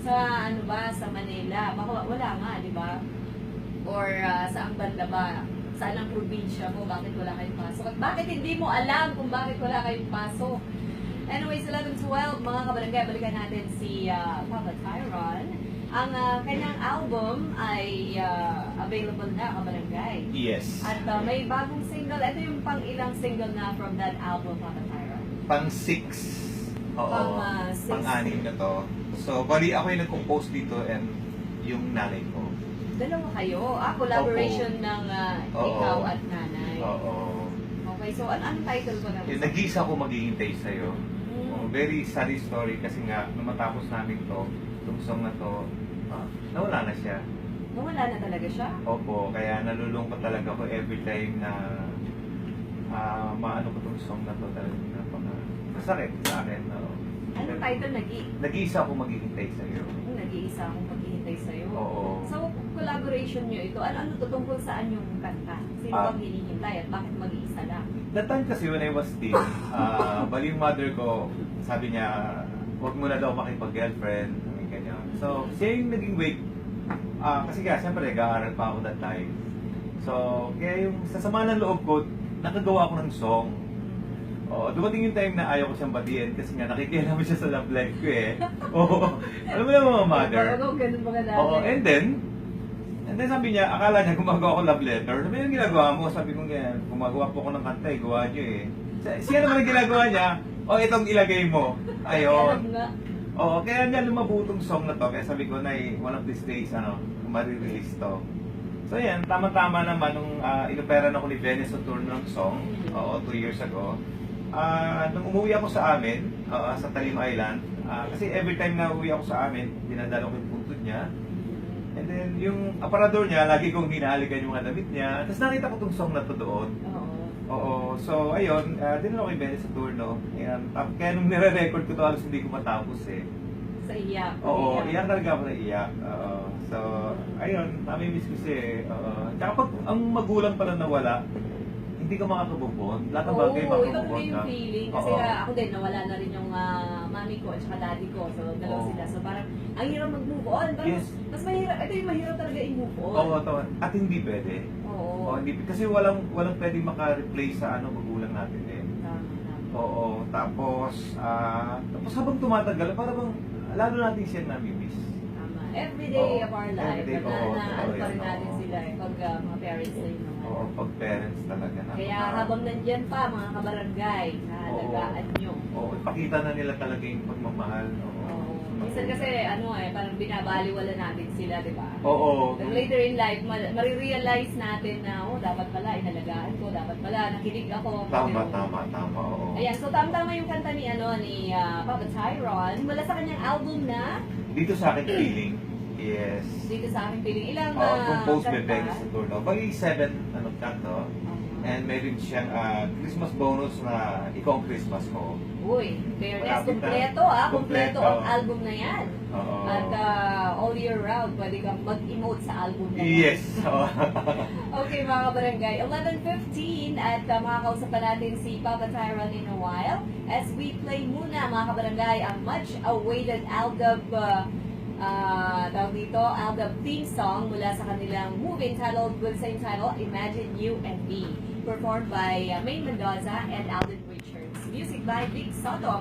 Sa ano ba, sa Manila? Baka wala nga, di ba? Or saang banda ba? Saan ang probinsya mo? Bakit wala kayong pasok? At bakit hindi mo alam kung bakit wala kayong pasok? Anyways, 11:12, mga kabarangay, balikan natin si Papa Tyron. Ang kanyang album ay available na, kabarangay. Yes. At may bagong single. Ito yung pang-ilang single na from that album, Papa Tyron. Pang-6. Oo. Six. Pang-6 na to. So, bali ako yung nag-compose dito and yung nanay ko. Dalawa kayo. Collaboration ng Oo. ikaw at nanay. Oo. Okay, so ano title ko naman? Yung nag-iisa ko maghihintay sa'yo. Oh, very sad story kasi nga, nung matapos namin to, itong song na to, nawala na siya. Nawala na talaga siya? Opo, kaya nalulungkot talaga ako every time na maano ko itong song na to talaga masakit sa akin. Anong title? Nag-iisa ako maghihintay sa'yo. Nag-iisa akong maghihintay sa'yo. Oo. So, collaboration nyo ito, ano to tungkol saan yung kanta? Sino bang hinihintay at bakit mag-iisa lang? That time kasi when I was teen, bali yung mother ko, sabi niya, huwag mo na daw makipag-girlfriend, ganyan. So, siya yung naging wake, kasi kaya siyempre nag-aaral pa ako that time. So, kaya yung sa sama ng loob ko, nakagawa ako ng song. Dumating yung time na ayaw ko siyang batiin kasi nga nakikialam siya sa love life ko eh. Alam mo na mga mother. Ganun mga nanay. And then sabi niya, akala niya gumagawa ko love letter. Sabi niya, ginagawa mo? Sabi ko ganyan, gumagawa po ko ng kanta eh, gawa niyo eh. Siya naman ang ginagawa niya, itong ilagay mo. Ayun. Kaya niya lumabutong song na to. Kaya sabi ko na one of these days, ma-release to. So yan, tama-tama naman nung inopera na ko ni Venice sa tour ng song, 2 years ago. Nung umuwi ako sa amin, sa Talim Island, kasi every time na uwi ako sa amin, dinadala ko yung puntod niya. And then, yung aparador niya, lagi kong hinahalikan yung mga damit niya. Tapos nakita ko tong song na to doon. Oo. So, ayun, dinala ko yung Venice sa tour, no? Ayan, kaya nung nire-record ko to, halos hindi ko matapos eh. Sa iyak. Oo, iyak talaga ako na iyak. So, ayun, nami-miss ko siya eh. Tsaka pag ang magulang pala nawala, hindi ka makakabubon. Lahat ng bagay iba makakabubon tuloy ka. yung feeling. Kasi ako din, nawala na rin yung mami ko at saka daddy ko. So, dalawa sila. So, parang, ang hirap mag-move on. Yes. Mas mahirap. Ito yung mahirap talaga i-move on. Oo, at hindi pwede. Hindi, kasi walang pwedeng maka-replace sa magulang natin eh. Oo, tapos habang tumatagal, parang lalo natin siya nami-miss. Every day of our life, ano pa rin natin oo. sila pag mga parents na yun. Oo, pag parents talaga. Kaya habang nandyan pa, mga kabarangay, naalagaan nyo. Oo, ipakita na nila talaga yung pagmamahal. Minsan kasi, parang binabaliwala natin sila, di ba? Oo. But later in life, marirealize natin na, dapat pala, inalagaan ko, dapat pala, nakinig ako. Tama, oo. Ayan, so tama yung kanta ni Papa Tyron, mula sa kanyang album na Dito sa akin feeling. Yes. Dito sa aking piling. Ilang Composed by kanta? Venice sa tour. Bali 7 kanto. And meron siyang Christmas bonus na ikaw ang Christmas ko. Uy, fairness, Malapit na. kompleto kompleto ang album na yan. Oo. At all year round, pwede kang mag-emote sa album na yan. Yes. Okay mga kabarangay, 11:15 at makakausap pa natin si Papa Tyron in a while as we play muna mga kabarangay ang much-awaited Aldab Aldab theme song mula sa kanilang movie entitled with the same title, Imagine You and Me, performed by Maine Mendoza and Alden Richards. Music by Big Soto.